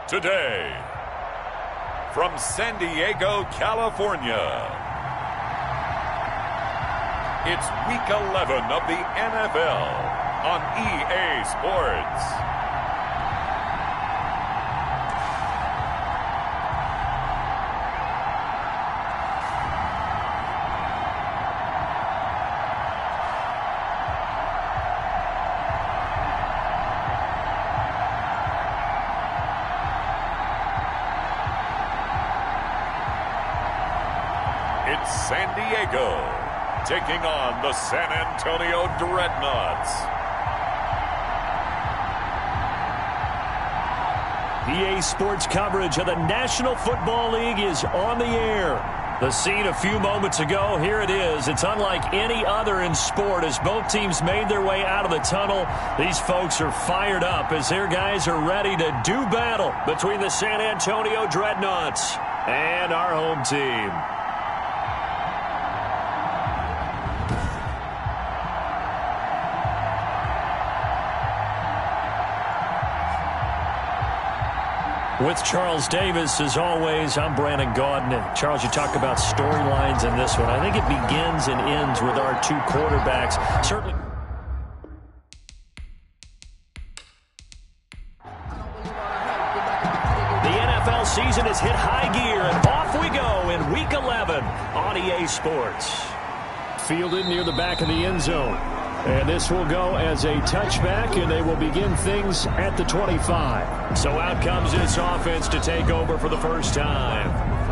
Today, from San Diego, California, it's Week 11 of the NFL on EA Sports. It's San Diego taking on the San Antonio Dreadnoughts. EA Sports coverage of the National Football League is on the air. The scene a few moments ago, here it is. It's unlike any other in sport as both teams made their way out of the tunnel. These folks are fired up as their guys are ready to do battle between the San Antonio Dreadnoughts and our home team. With Charles Davis, as always, I'm Brandon Gaudin. And Charles, you talk about storylines in this one. I think it begins and ends with our two quarterbacks. Certainly. The NFL season has hit high gear, and off we go in Week 11 on EA Sports. Fielded near the back of the end zone. And this will go as a touchback, and they will begin things at the 25. So out comes this offense to take over for the first time.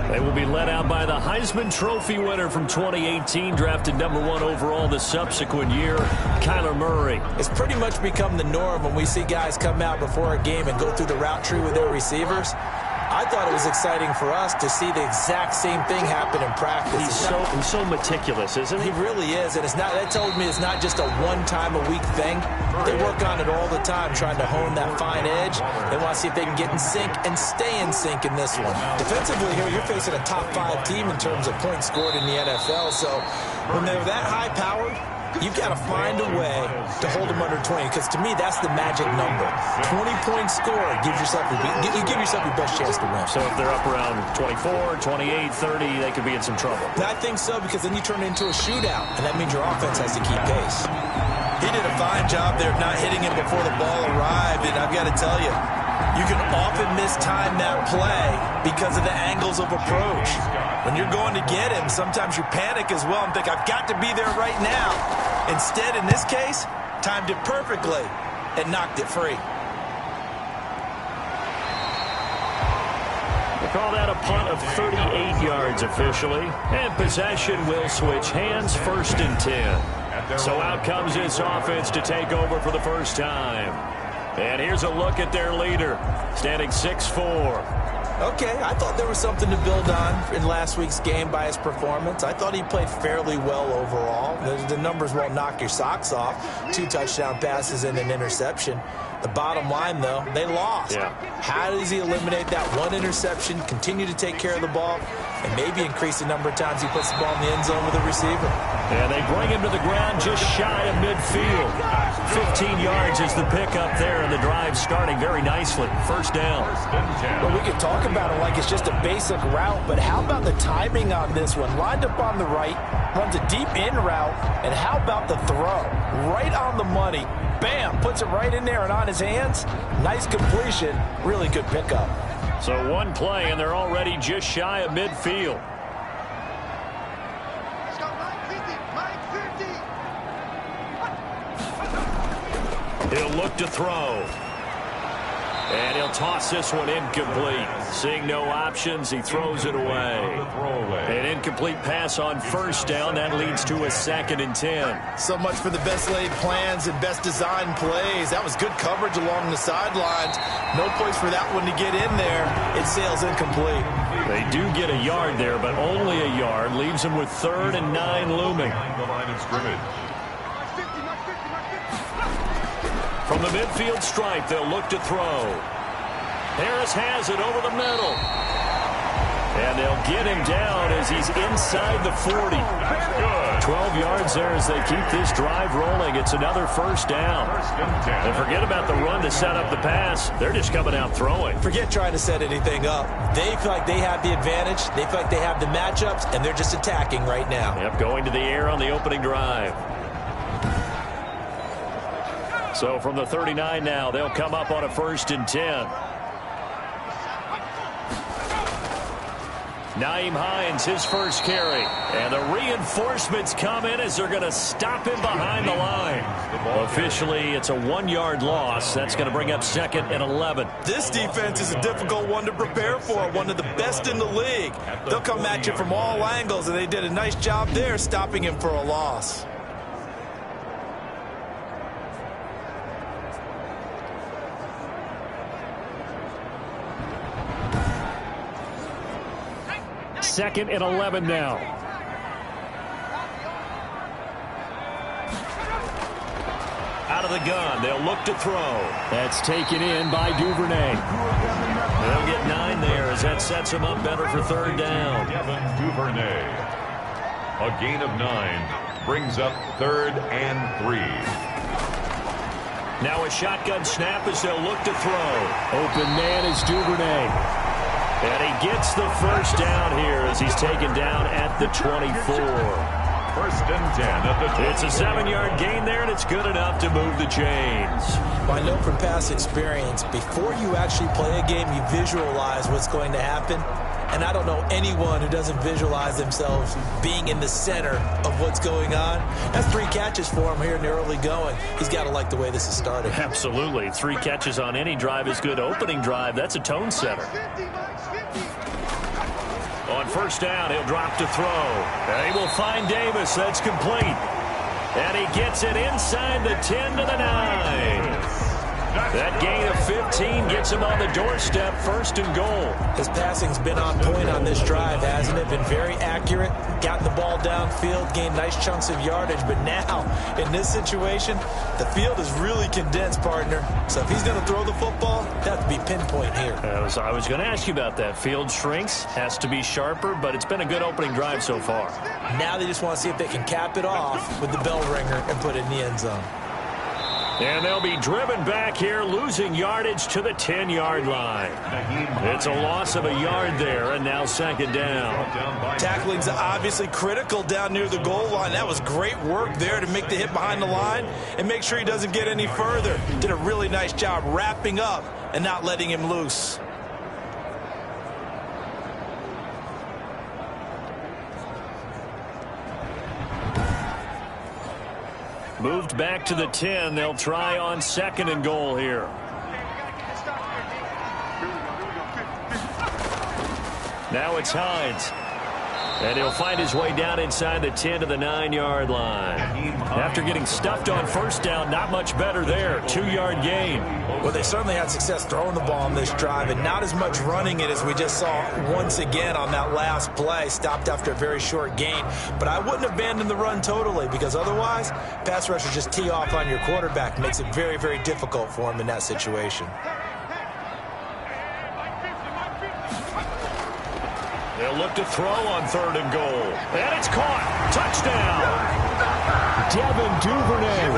They will be led out by the Heisman Trophy winner from 2018, drafted #1 overall the subsequent year, Kyler Murray. It's pretty much become the norm when we see guys come out before a game and go through the route tree with their receivers. I thought it was exciting for us to see the exact same thing happen in practice. He's so meticulous, isn't he? He really is, and that tells me it's not just a one-time-a-week thing. They work on it all the time, trying to hone that fine edge. They want to see if they can get in sync and stay in sync in this one. Defensively here, you're facing a top-5 team in terms of points scored in the NFL, so when they're that high-powered, you've got to find a way to hold them under 20, because to me, that's the magic number. 20 points scored, you give yourself your best chance to win. So if they're up around 24, 28, 30, they could be in some trouble. I think so, because then you turn it into a shootout, and that means your offense has to keep pace. He did a fine job there of not hitting it before the ball arrived, and I've got to tell you, you can often mistime that play because of the angles of approach. When you're going to get him, sometimes you panic as well and think, I've got to be there right now. Instead, in this case, timed it perfectly and knocked it free. They call that a punt of 38 yards officially. And possession will switch hands, 1st and 10. So out comes this offense to take over for the first time. And here's a look at their leader, standing 6'4". Okay, I thought there was something to build on in last week's game by his performance. I thought he played fairly well overall. The numbers won't knock your socks off. 2 touchdown passes and an interception. The bottom line, though, they lost. Yeah. How does he eliminate that one interception, continue to take care of the ball, and maybe increase the number of times he puts the ball in the end zone with a receiver? And they bring him to the ground just shy of midfield. 15 yards is the pickup there, and the drive starting very nicely. 1st down. Well, we could talk about it like it's just a basic route, but how about the timing on this one? Lined up on the right, runs a deep in route, and how about the throw? Right on the money. Bam, puts it right in there and on his hands. Nice completion, really good pickup. So one play, and they're already just shy of midfield. He'll look to throw. And he'll toss this one incomplete. Seeing no options, he throws it away. An incomplete pass on 1st down. That leads to a 2nd and 10. So much for the best laid plans and best designed plays. That was good coverage along the sidelines. No place for that one to get in there. It sails incomplete. They do get a yard there, but only a yard. Leaves them with 3rd and 9 looming. From the midfield stripe, they'll look to throw. Harris has it over the middle. And they'll get him down as he's inside the 40. 12 yards there as they keep this drive rolling. It's another first down. And forget about the run to set up the pass. They're just coming out throwing. Forget trying to set anything up. They feel like they have the advantage. They feel like they have the matchups, and they're just attacking right now. Yep, going to the air on the opening drive. So from the 39 now, they'll come up on a 1st and 10. Nyheim Hines, his first carry. And the reinforcements come in as they're going to stop him behind the line. Officially, it's a 1-yard loss. That's going to bring up 2nd and 11. This defense is a difficult one to prepare for, one of the best in the league. They'll come at you from all angles, and they did a nice job there stopping him for a loss. Second and 11 now. Out of the gun. They'll look to throw. That's taken in by Duvernay. They'll get 9 there as that sets them up better for 3rd down. Duvernay. A gain of 9 brings up 3rd and 3. Now a shotgun snap as they'll look to throw. Open man is Duvernay. And he gets the first down here as he's taken down at the 24. 1st and 10 at the 20. It's a 7-yard gain there, and it's good enough to move the chains. Well, I know from past experience, before you actually play a game, you visualize what's going to happen. And I don't know anyone who doesn't visualize themselves being in the center of what's going on. That's 3 catches for him here in the early going. He's got to like the way this is starting. Absolutely. 3 catches on any drive is good. Opening drive, that's a tone setter. On 1st down, he'll drop to throw. And he will find Davis. That's complete. And he gets it inside the 10 to the 9. That gain of 15 gets him on the doorstep, 1st and goal. His passing's been on point on this drive, hasn't it? Been very accurate, gotten the ball downfield, gained nice chunks of yardage. But now, in this situation, the field is really condensed, partner. So if he's going to throw the football, that has to be pinpoint here. I was going to ask you about that. Field shrinks, has to be sharper, but it's been a good opening drive so far. Now they just want to see if they can cap it off with the bell ringer and put it in the end zone. And they'll be driven back here, losing yardage to the 10-yard line. It's a loss of a yard there, and now 2nd down. Tackling's obviously critical down near the goal line. That was great work there to make the hit behind the line and make sure he doesn't get any further. Did a really nice job wrapping up and not letting him loose. Moved back to the 10. They'll try on 2nd and goal here. Now it's Hines. And he'll find his way down inside the 10 to the 9-yard line. After getting stuffed on 1st down, not much better there. 2-yard gain. Well, they certainly had success throwing the ball on this drive, and not as much running it as we just saw once again on that last play. Stopped after a very short gain. But I wouldn't abandon the run totally, because otherwise, pass rushers just tee off on your quarterback. Makes it very, very difficult for him in that situation. They'll look to throw on 3rd and goal. And it's caught. Touchdown. Devin Duvernay.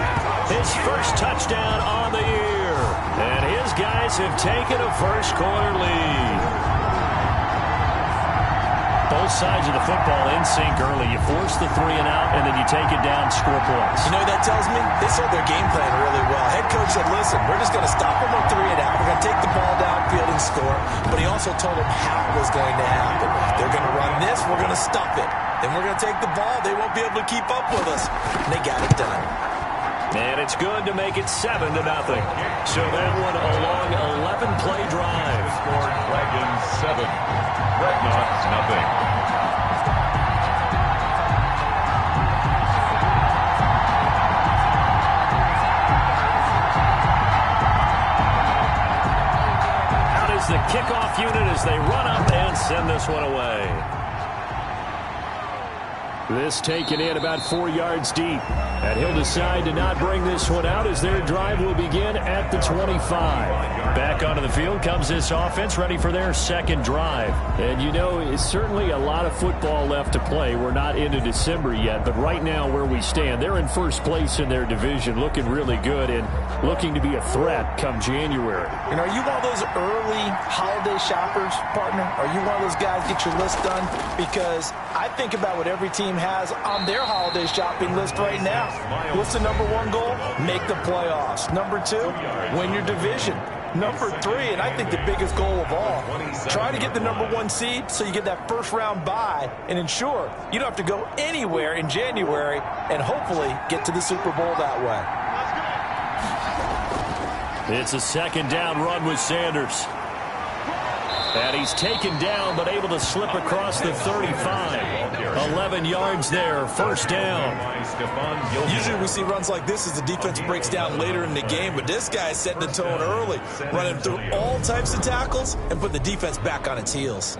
His first touchdown on the year. And his guys have taken a first-quarter lead. Both sides of the football in sync early. You force the 3 and out, and then you take it down, score points. You know what that tells me? They sold their game plan really well. Head coach said, listen, we're just going to stop them on 3 and out. We're going to take the ball downfield and score. But he also told them how it was going to happen. They're going to run this. We're going to stuff it. Then we're going to take the ball. They won't be able to keep up with us. And they got it done. And it's good to make it 7-0. So that one a long 11-play drive. Scored Dragons 7. Dreadnoughts nothing. Out is the kickoff unit as they run up and send this one away. This taken in about 4 yards deep. And he'll decide to not bring this one out as their drive will begin at the 25. Back onto the field comes this offense, ready for their second drive. And you know, it's certainly a lot of football left to play. We're not into December yet, but right now where we stand, they're in first place in their division, looking really good and looking to be a threat come January. And are you one of those early holiday shoppers, partner? Are you one of those guys get your list done? Because I think about what every team has on their holiday shopping list right now. What's the number one goal? Make the playoffs. Number 2, win your division. Number 3, and I think the biggest goal of all, try to get the number 1 seed so you get that first round bye and ensure you don't have to go anywhere in January and hopefully get to the Super Bowl that way. It's a second down run with Sanders. And he's taken down but able to slip across the 35. 11 yards there, first down. Usually we see runs like this as the defense breaks down later in the game, but this guy is setting the tone early, running through all types of tackles and putting the defense back on its heels.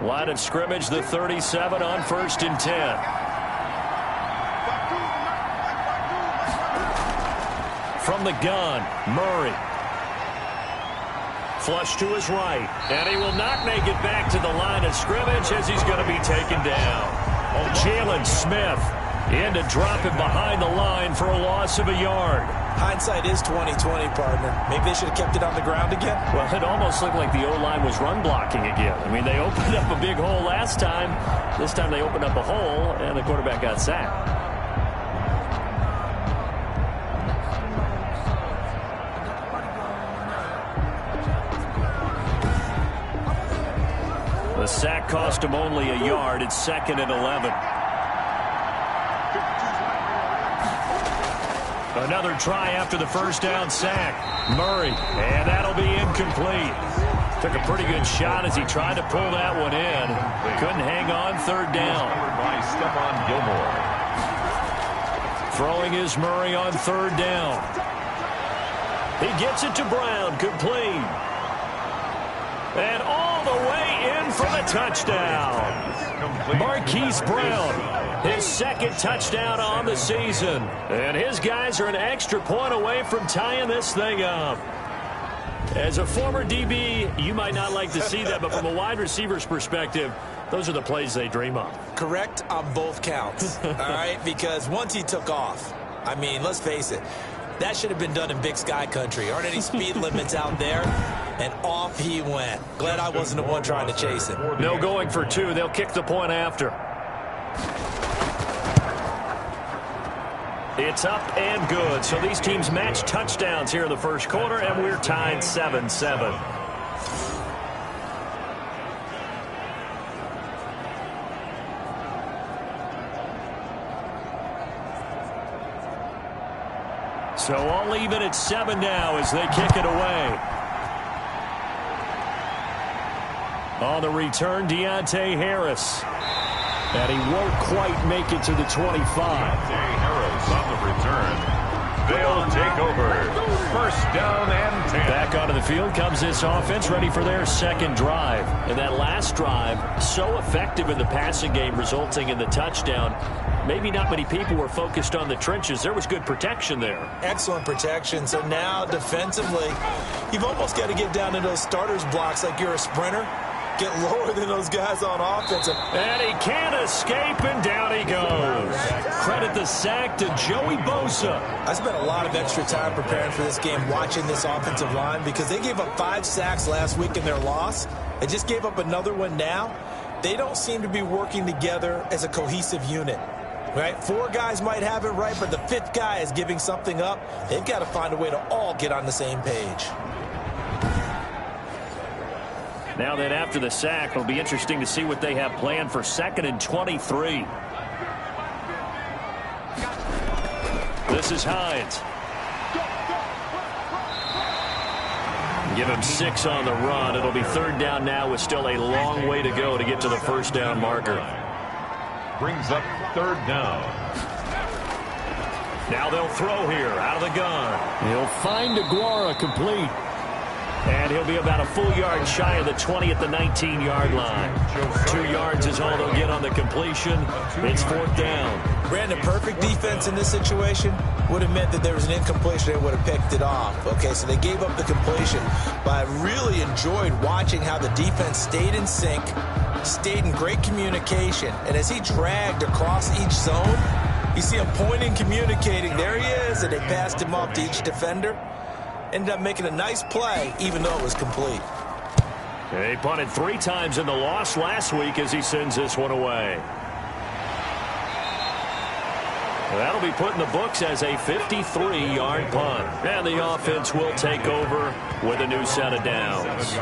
Line of scrimmage, the 37 on 1st and 10. From the gun, Murray. Flush to his right, and he will not make it back to the line of scrimmage as he's going to be taken down. Jalen Smith in to drop him behind the line for a loss of a yard. Hindsight is 20/20, partner. Maybe they should have kept it on the ground again. Well, it almost looked like the O-line was run blocking again. I mean, they opened up a big hole last time. This time they opened up a hole, and the quarterback got sacked. The sack cost him only a yard. It's 2nd and 11. Another try after the first down sack. Murray, and that'll be incomplete. Took a pretty good shot as he tried to pull that one in. Couldn't hang on, 3rd down. Throwing is Murray on 3rd down. He gets it to Brown, complete. And all the way in for the touchdown. Marquise Brown, his 2nd touchdown on the season. And his guys are an extra point away from tying this thing up. As a former DB, you might not like to see that, but from a wide receiver's perspective, those are the plays they dream of. Correct on both counts, all right? Because once he took off, I mean, let's face it, that should have been done in Big Sky country. Aren't any speed limits out there? And off he went. Glad I wasn't the one trying to chase him. No going for 2. They'll kick the point after. It's up and good. So these teams match touchdowns here in the first quarter, and we're tied 7-7. So all even at 7 now as they kick it away. On the return, Deontay Harris. And he won't quite make it to the 25. Deontay Harris on the return. They'll take over. First down and 10. Back onto the field comes this offense, ready for their second drive. And that last drive, so effective in the passing game, resulting in the touchdown. Maybe not many people were focused on the trenches. There was good protection there. Excellent protection. So now, defensively, you've almost got to get down to those starters blocks like you're a sprinter. Get lower than those guys on offense. And he can't escape, and down he goes. Credit the sack to Joey Bosa. I spent a lot of extra time preparing for this game, watching this offensive line, because they gave up 5 sacks last week in their loss. They just gave up another one now. They don't seem to be working together as a cohesive unit. Right? 4 guys might have it right, but the 5th guy is giving something up. They've got to find a way to all get on the same page. Now that after the sack, it'll be interesting to see what they have planned for 2nd and 23. This is Hines. Give him 6 on the run. It'll be 3rd down now with still a long way to go to get to the first down marker. Brings up 3rd down. Now they'll throw here out of the gun. He'll find DeGuara complete. And he'll be about a full yard shy of the 20 at the 19-yard line. 2 yards is all they'll get on the completion. It's 4th down. Brandon, perfect defense in this situation would have meant that there was an incompletion. They would have picked it off. Okay, so they gave up the completion. But I really enjoyed watching how the defense stayed in sync, stayed in great communication. And as he dragged across each zone, you see him pointing, communicating. There he is, and they passed him off to each defender. Ended up making a nice play, even though it was complete. He punted 3 times in the loss last week as he sends this one away. That'll be put in the books as a 53-yard punt. And the offense will take over with a new set of downs.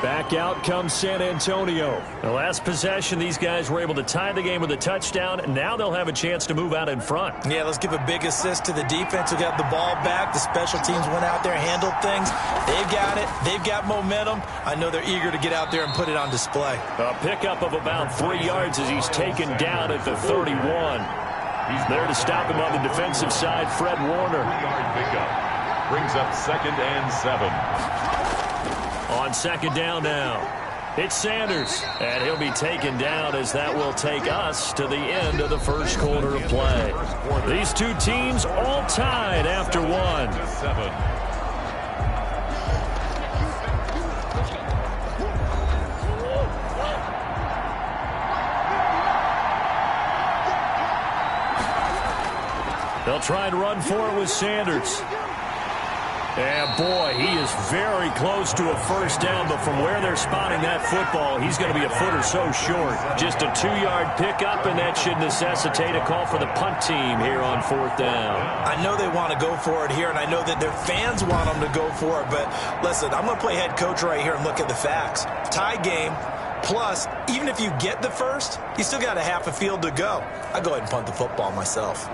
Back out comes San Antonio. The last possession, these guys were able to tie the game with a touchdown, and now they'll have a chance to move out in front. Yeah, let's give a big assist to the defense who got the ball back. The special teams went out there, handled things. They've got it. They've got momentum. I know they're eager to get out there and put it on display. A pickup of about 3 yards as he's taken down at the 31. He's there to stop him on the defensive side, Fred Warner. 3-yard pickup. Brings up 2nd and 7. On 2nd down now, it's Sanders, and he'll be taken down as that will take us to the end of the first quarter of play. These two teams all tied after 1. They'll try and run for it with Sanders. And, boy, he is very close to a first down, but from where they're spotting that football, he's going to be a foot or so short. Just a 2-yard pickup, and that should necessitate a call for the punt team here on 4th down. I know they want to go for it here, and I know that their fans want them to go for it, but listen, I'm going to play head coach right here and look at the facts. Tie game, plus, even if you get the first, you still got a half a field to go. I go ahead and punt the football myself.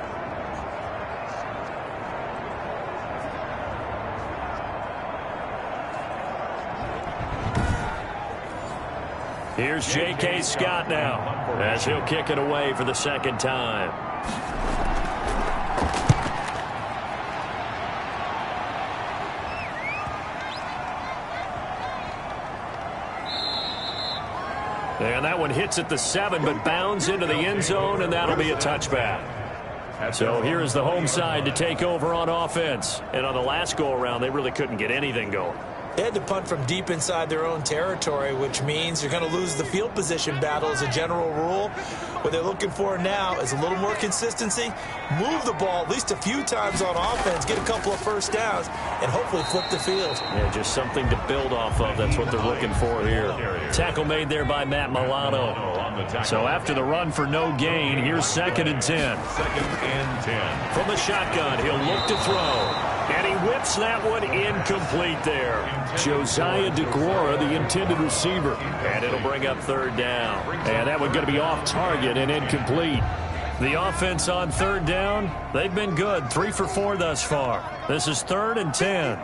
Here's J.K. Scott now as he'll kick it away for the 2nd time. And that one hits at the 7, but bounds into the end zone, and that'll be a touchback. So here is the home side to take over on offense. And on the last go-around, they really couldn't get anything going. They had to punt from deep inside their own territory, which means you're going to lose the field position battle as a general rule. What they're looking for now is a little more consistency, move the ball at least a few times on offense, get a couple of first downs, and hopefully flip the field. Yeah, just something to build off of. That's what they're looking for here. Tackle made there by Matt Milano. So after the run for no gain, here's 2nd and 10. 2nd and 10. From the shotgun, he'll look to throw. And he whips that one incomplete there. Josiah DeGuara, the intended receiver. And it'll bring up 3rd down. And that one going to be off target and incomplete. The offense on 3rd down, they've been good. 3 for 4 thus far. This is 3rd and 10.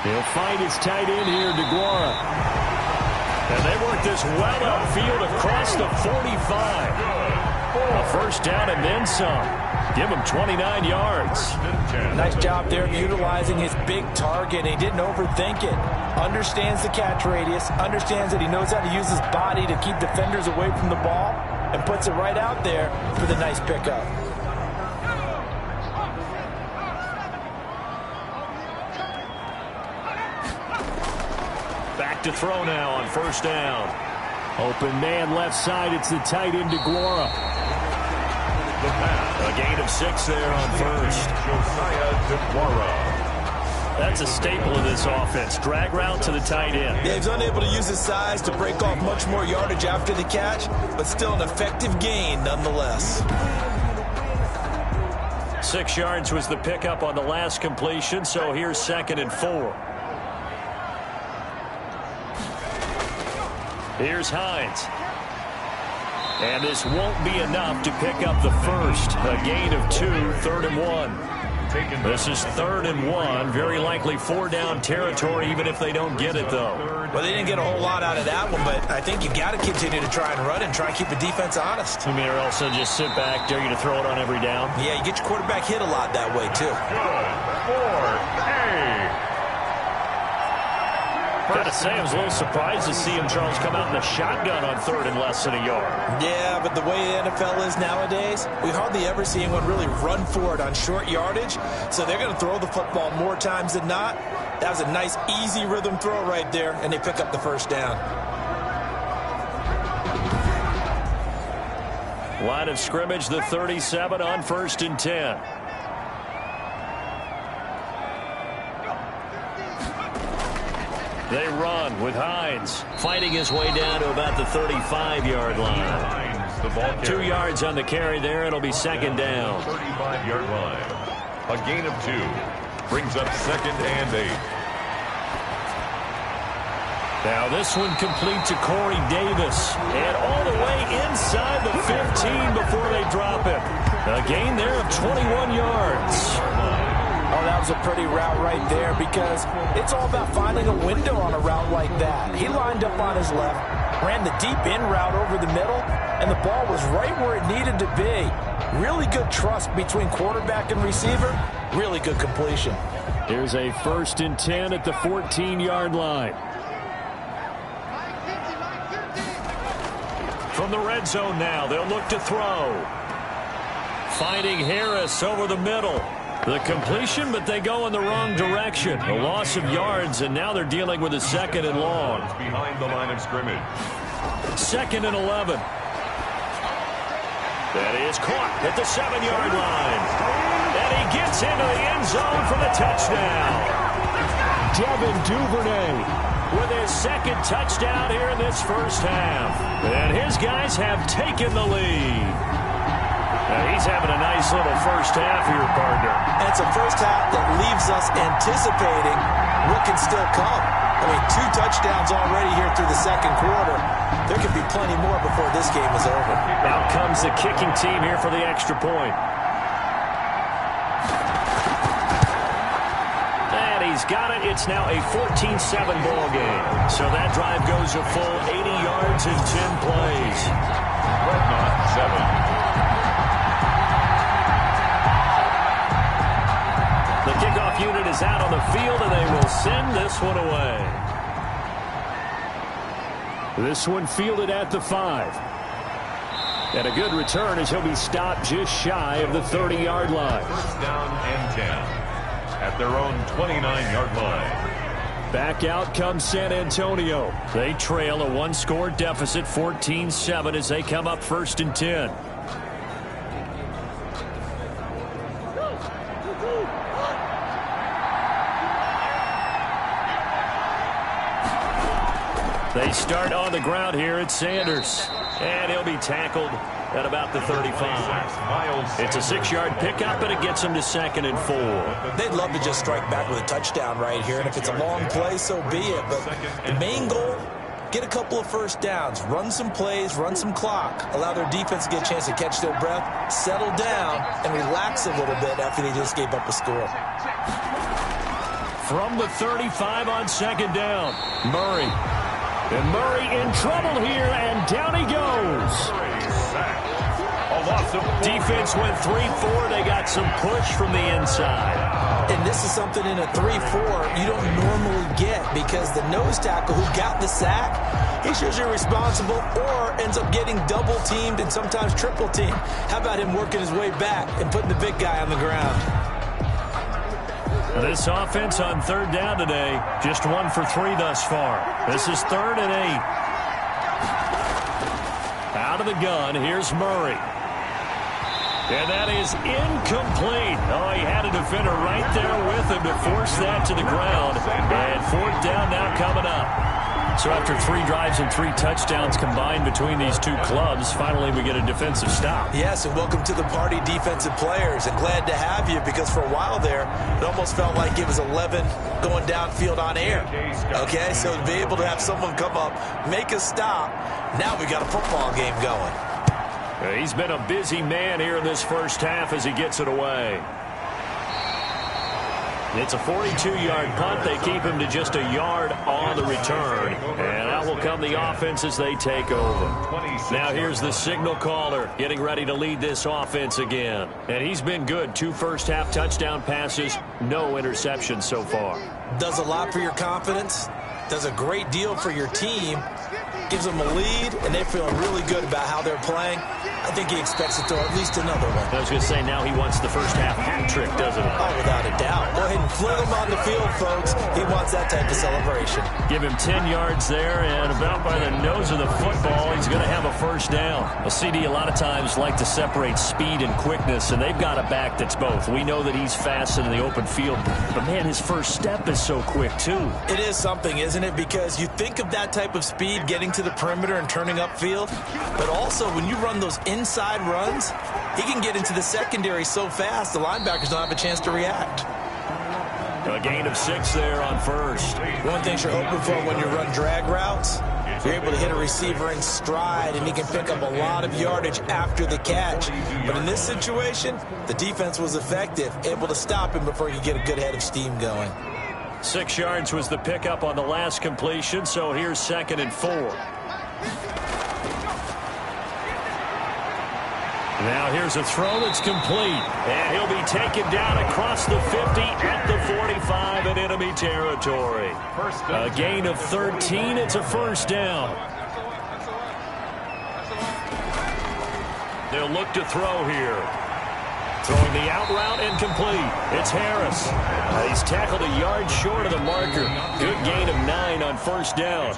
He'll find his tight end here, DeGuara. And they work this well upfield across the 45. A first down and then some. Give him 29 yards. Nice job there of utilizing his big target. He didn't overthink it. Understands the catch radius. Understands that he knows how to use his body to keep defenders away from the ball. And puts it right out there for the nice pickup. Back to throw now on 1st down. Open man left side. It's the tight end DeGuara. A gain of 6 there on 1st. Josiah DeGuara. That's a staple of this offense. Drag route to the tight end. Yeah, he's unable to use his size to break off much more yardage after the catch, but still an effective gain nonetheless. 6 yards was the pickup on the last completion, so here's 2nd and 4. Here's Hines. And this won't be enough to pick up the first. A gain of 2, 3rd and 1. This is 3rd and 1. Very likely 4-down territory, even if they don't get it, though. Well, they didn't get a whole lot out of that one, but I think you got to continue to try and run and try and keep the defense honest. You mean, or else they'll just sit back, dare you to throw it on every down? Yeah, you get your quarterback hit a lot that way, too. Gotta say, I was a little surprised to see him, Charles, come out in the shotgun on 3rd and less than a yard. Yeah, but the way the NFL is nowadays, we hardly ever see anyone really run for it on short yardage. So they're going to throw the football more times than not. That was a nice, easy rhythm throw right there, and they pick up the first down. Line of scrimmage, the 37 on 1st and 10. They run with Hines, fighting his way down to about the 35-yard line. 2 yards on the carry there. It'll be 2nd down. 35-yard line. A gain of 2. Brings up 2nd and 8. Now this one complete to Corey Davis. And all the way inside the 15 before they drop it. A gain there of 21 yards. Oh, that was a pretty route right there because it's all about finding a window on a route like that. He lined up on his left, ran the deep in route over the middle, and the ball was right where it needed to be. Really good trust between quarterback and receiver. Really good completion. Here's a 1st and 10 at the 14-yard line. From the red zone now, they'll look to throw. Finding Harris over the middle. The completion, but they go in the wrong direction. A loss of yards, and now they're dealing with a 2nd and long. Behind the line of scrimmage. 2nd and 11. That is caught at the 7-yard line. And he gets into the end zone for the touchdown. Devin Duvernay with his 2nd touchdown here in this first half. And his guys have taken the lead. He's having a nice little first half here, partner. And it's a first half that leaves us anticipating what can still come. I mean, 2 touchdowns already here through the 2nd quarter. There could be plenty more before this game is over. Out comes the kicking team here for the extra point. And he's got it. It's now a 14-7 ball game. So that drive goes a full 80 yards in 10 plays. Dreadnoughts 7. The kickoff unit is out on the field, and they will send this one away. This one fielded at the 5. And a good return as he'll be stopped just shy of the 30-yard line. 1st down and 10 at their own 29-yard line. Back out comes San Antonio. They trail a 1-score deficit, 14-7, as they come up 1st and 10. They start on the ground here at Sanders. And he'll be tackled at about the 35. It's a 6-yard pickup, and it gets him to 2nd and 4. They'd love to just strike back with a touchdown right here. And if it's a long play, so be it. But the main goal, get a couple of first downs, run some plays, run some clock, allow their defense to get a chance to catch their breath, settle down, and relax a little bit after they just gave up a score. From the 35 on 2nd down, Murray. And Murray in trouble here, and down he goes. Defense went 3-4. They got some push from the inside. And this is something in a 3-4 you don't normally get because the nose tackle who got the sack, he's usually responsible or ends up getting double-teamed and sometimes triple-teamed. How about him working his way back and putting the big guy on the ground? This offense on 3rd down today, just 1 for 3 thus far. This is 3rd and 8. Out of the gun, here's Murray. And that is incomplete. Oh, he had a defender right there with him to force that to the ground. And 4th down now coming up. So after 3 drives and 3 touchdowns combined between these two clubs, finally we get a defensive stop. Yes, and welcome to the party, defensive players. And glad to have you because for a while there, it almost felt like it was 11 going downfield on air. Okay, so to be able to have someone come up, make a stop, now we got a football game going. He's been a busy man here in this first half as he gets it away. It's a 42-yard punt. They keep him to just a yard on the return. And out will come the offense as they take over. Now here's the signal caller getting ready to lead this offense again. And he's been good. 2 first-half touchdown passes, no interceptions so far. Does a lot for your confidence. Does a great deal for your team. Gives them a lead, and they're feeling really good about how they're playing. I think he expects to throw at least another one. I was going to say, now he wants the first half hat trick, doesn't he? Oh, without a doubt. Go ahead and fling him on the field, folks. He wants that type of celebration. Give him 10 yards there, and about by the nose of the football, he's going to have a first down. A CD a lot of times like to separate speed and quickness, and they've got a back that's both. We know that he's fast in the open field, but, man, his first step is so quick, too. It is something, isn't it? Because you think of that type of speed getting to the perimeter and turning upfield, but also when you run those inside runs, he can get into the secondary so fast the linebackers don't have a chance to react. A gain of 6 there on first. One thing you're hoping for when you run drag routes, you're able to hit a receiver in stride and he can pick up a lot of yardage after the catch. But in this situation, the defense was effective, able to stop him before he could get a good head of steam going. 6 yards was the pickup on the last completion, so here's 2nd and 4. Now here's a throw that's complete, and he'll be taken down across the 50 at the 45 in enemy territory. A gain of 13. It's a first down. They'll look to throw here. Throwing the out route incomplete. It's Harris. He's tackled a yard short of the marker. Good gain of 9 on first down.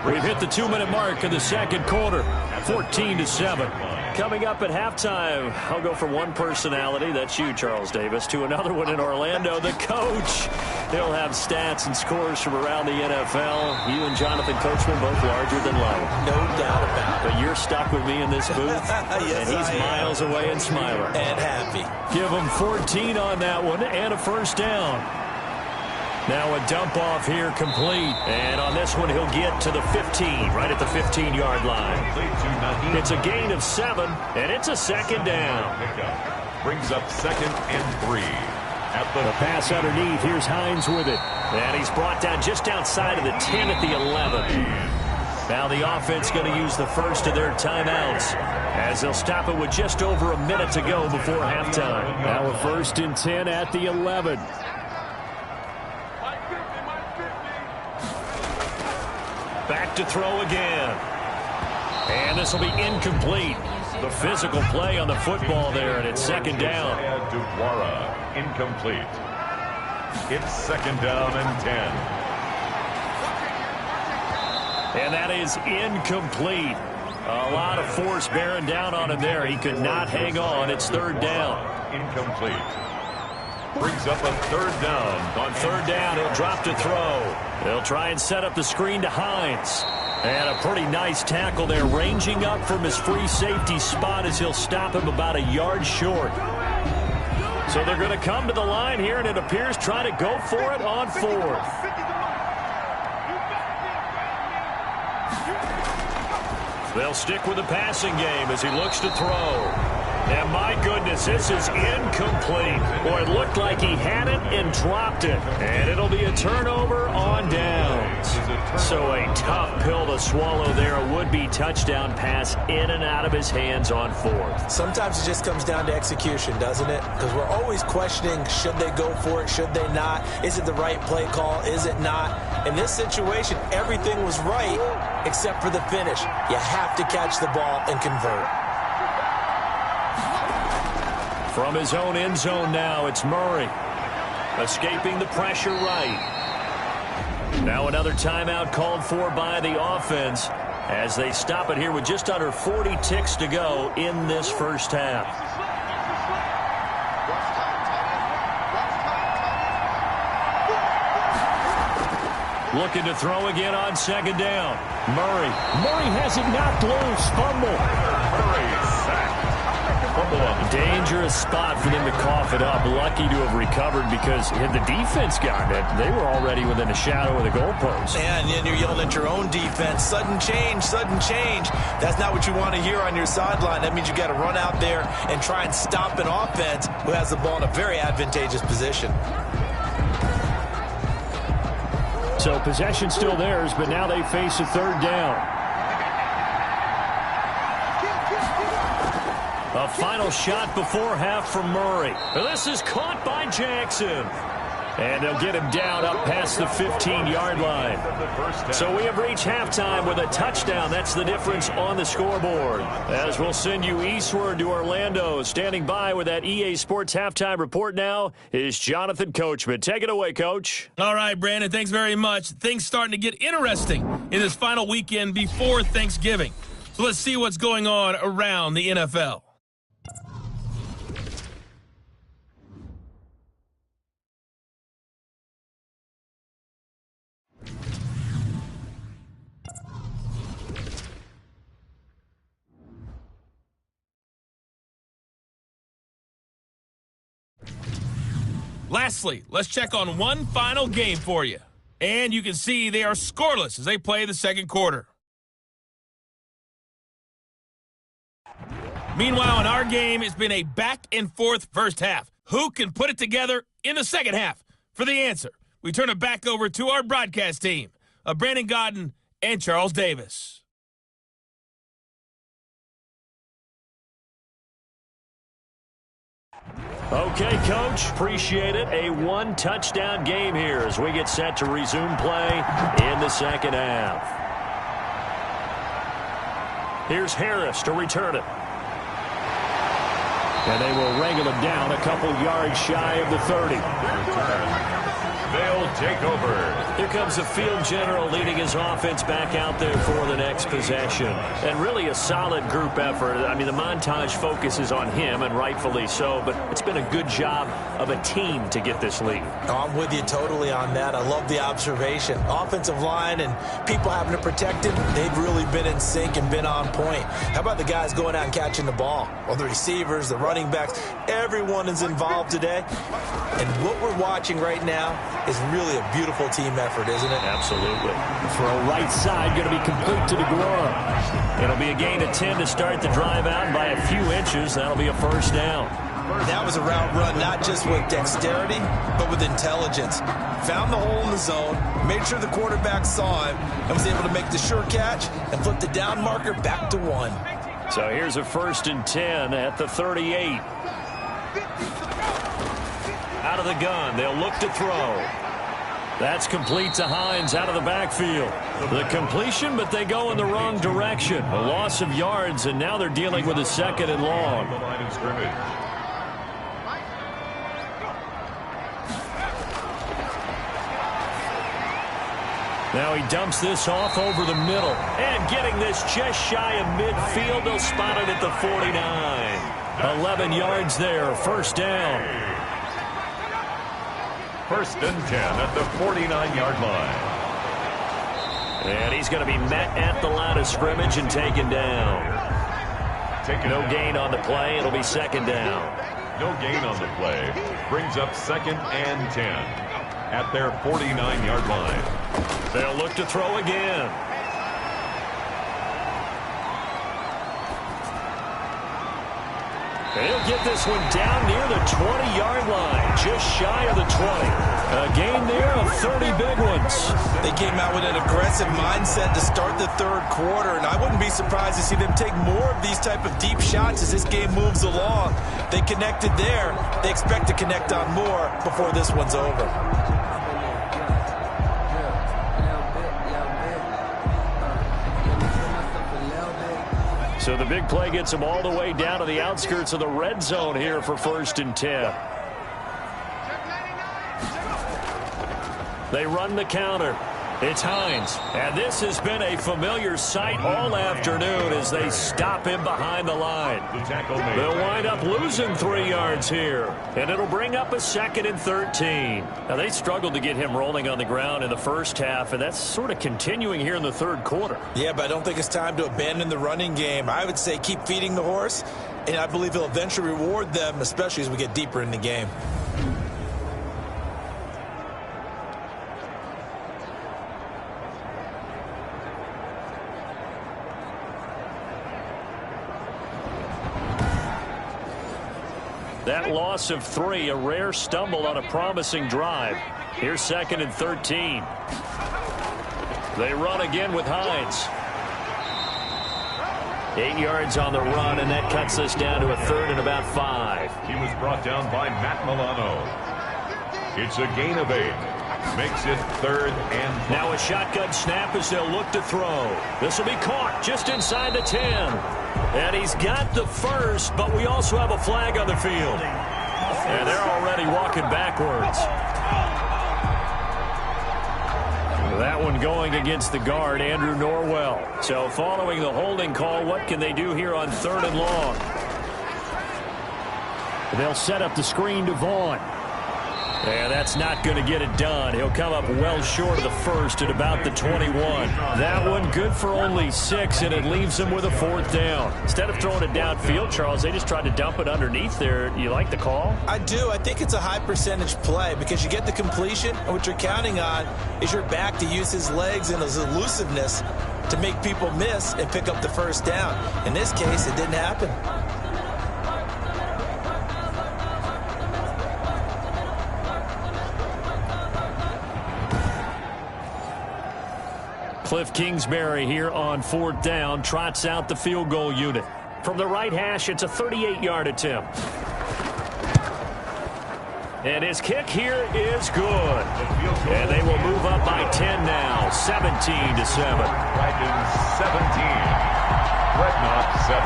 We've hit the 2-minute mark in the second quarter. 14-7. Coming up at halftime, I'll go from one personality, that's you, Charles Davis, to another one in Orlando, the coach. He'll have stats and scores from around the NFL. You and Jonathan Coachman both larger than life. No doubt about it. But you're stuck with me in this booth, yes, and he's miles away and smiling. And happy. Give him 14 on that one and a first down. Now a dump off here complete. And on this one, he'll get to the 15, right at the 15-yard line. It's a gain of 7, and it's a second down. Brings up 2nd and 3. At the pass underneath. Here's Hines with it. And he's brought down just outside of the 10 at the 11. Now the offense going to use the first of their timeouts as they'll stop it with just over a minute to go before halftime. Now a 1st and 10 at the 11. Back to throw again. And this will be incomplete. The physical play on the football there, and it's 2nd down. Incomplete. It's 2nd down and 10. And that is incomplete. A lot of force bearing down on him there. He could not hang on. It's 3rd down. Incomplete. Brings up a 3rd down. On 3rd down, he'll drop to throw. They'll try and set up the screen to Hines. And a pretty nice tackle there, ranging up from his free safety spot as he'll stop him about a yard short. So they're going to come to the line here, and it appears try to go for it on 4th. They'll stick with the passing game as he looks to throw. And my goodness, this is incomplete. Boy, it looked like he had it and dropped it. And it'll be a turnover on downs. So a tough pill to swallow there. A would-be touchdown pass in and out of his hands on 4th. Sometimes it just comes down to execution, doesn't it? Because we're always questioning, should they go for it, should they not? Is it the right play call, is it not? In this situation, everything was right except for the finish. You have to catch the ball and convert. From his own end zone now, it's Murray. Escaping the pressure right. Now another timeout called for by the offense as they stop it here with just under 40 ticks to go in this first half. Looking to throw again on 2nd down. Murray has it knocked loose. Fumble. Murray sacked. fumble on the dangerous spot for them to cough it up. Lucky to have recovered because had the defense gotten it, they were already within a shadow of the goalpost. And then you're yelling at your own defense, sudden change, sudden change. That's not what you want to hear on your sideline. That means you got to run out there and try and stop an offense who has the ball in a very advantageous position. So possession still theirs, but now they face a third down. A final shot before half from Murray. This is caught by Jackson. And they'll get him down up past the 15-yard line. So we have reached halftime with a touchdown. That's the difference on the scoreboard. As we'll send you eastward to Orlando. Standing by with that EA Sports halftime report now is Jonathan Coachman. Take it away, Coach. All right, Brandon, thanks very much. Things starting to get interesting in this final weekend before Thanksgiving. So let's see what's going on around the NFL. Lastly, let's check on one final game for you. And you can see they are scoreless as they play the second quarter. Meanwhile, in our game, it's been a back-and-forth first half. Who can put it together in the second half? For the answer, we turn it back over to our broadcast team of Brandon Godden and Charles Davis. Okay, Coach, appreciate it. A one-touchdown game here as we get set to resume play in the second half. Here's Harris to return it. And they will wrangle him down a couple yards shy of the 30. They'll take over. Here comes the field general leading his offense back out there for the next possession. And really a solid group effort. I mean, the montage focuses on him, and rightfully so, but it's been a good job of a team to get this lead. I'm with you totally on that. I love the observation. Offensive line and people having to protect him, they've really been in sync and been on point. How about the guys going out and catching the ball? Well, the receivers, the running backs, everyone is involved today. And what we're watching right now is really a beautiful team effort, isn't it? Absolutely. Throw right side, going to be complete to DeGrom. It'll be a gain of 10 to start the drive out, and by a few inches, that'll be a first down. That was a route run not just with dexterity, but with intelligence. Found the hole in the zone, made sure the quarterback saw him, and was able to make the sure catch and flip the down marker back to 1. So here's a 1st and 10 at the 38. Out of the gun, they'll look to throw. That's complete to Hines out of the backfield. The completion, but they go in the wrong direction. A loss of yards, and now they're dealing with a 2nd and long. The line of scrimmage. Now he dumps this off over the middle. And getting this just shy of midfield, they'll spot it at the 49. 11 yards there, first down. 1st and 10 at the 49-yard line. And he's going to be met at the line of scrimmage and taken down. No gain on the play. It'll be 2nd down. No gain on the play. Brings up 2nd and 10 at their 49-yard line. They'll look to throw again. They'll get this one down near the 20-yard line, just shy of the 20. A gain there of 30 big ones. They came out with an aggressive mindset to start the third quarter, and I wouldn't be surprised to see them take more of these type of deep shots as this game moves along. They connected there. They expect to connect on more before this one's over. So the big play gets them all the way down to the outskirts of the red zone here for 1st and 10. They run the counter. It's Hines. And this has been a familiar sight all afternoon as they stop him behind the line. They'll wind up losing 3 yards here. And it'll bring up a 2nd and 13. Now, they struggled to get him rolling on the ground in the first half, and that's sort of continuing here in the third quarter. Yeah, but I don't think it's time to abandon the running game. I would say keep feeding the horse, and I believe he'll eventually reward them, especially as we get deeper in the game. That loss of 3, a rare stumble on a promising drive. Here's 2nd and 13. They run again with Hines. 8 yards on the run, and that cuts us down to a 3rd and about 5. He was brought down by Matt Milano. It's a gain of 8. Makes it 3rd and 5. Now a shotgun snap as they'll look to throw. This will be caught just inside the 10. And he's got the first, but we also have a flag on the field. And they're already walking backwards. That one going against the guard, Andrew Norwell. So following the holding call, what can they do here on 3rd and long? They'll set up the screen to Vaughn. And that's not going to get it done. He'll come up well short of the first at about the 21. That one good for only 6, and it leaves them with a 4th down. Instead of throwing it downfield, Charles, they just tried to dump it underneath there. You like the call? I do. I think it's a high-percentage play because you get the completion, and what you're counting on is your back to use his legs and his elusiveness to make people miss and pick up the 1st down. In this case, it didn't happen. Cliff Kingsbury here on 4th down, trots out the field goal unit. From the right hash, it's a 38-yard attempt. And his kick here is good. And they will move up by 10 now, 17-7. Dragons 17. Dreadnoughts 7.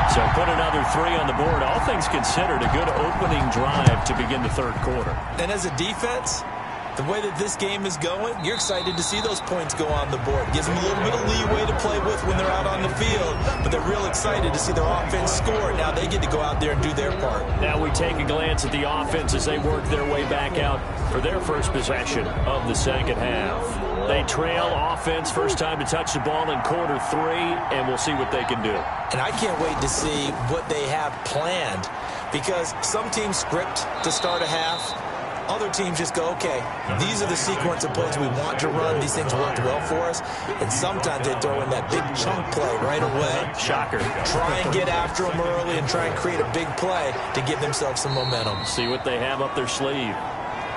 So put another 3 on the board. All things considered, a good opening drive to begin the third quarter. And as a defense, the way that this game is going, you're excited to see those points go on the board. Gives them a little bit of leeway to play with when they're out on the field, but they're real excited to see their offense score. Now they get to go out there and do their part. Now we take a glance at the offense as they work their way back out for their first possession of the second half. They trail offense, first time to touch the ball in quarter 3, and we'll see what they can do. And I can't wait to see what they have planned, because some teams script to start a half. Other teams just go, okay, these are the sequence of plays we want to run. These things worked well for us. And sometimes they throw in that big chunk play right away. Shocker. Try and get after them early and try and create a big play to give themselves some momentum. See what they have up their sleeve.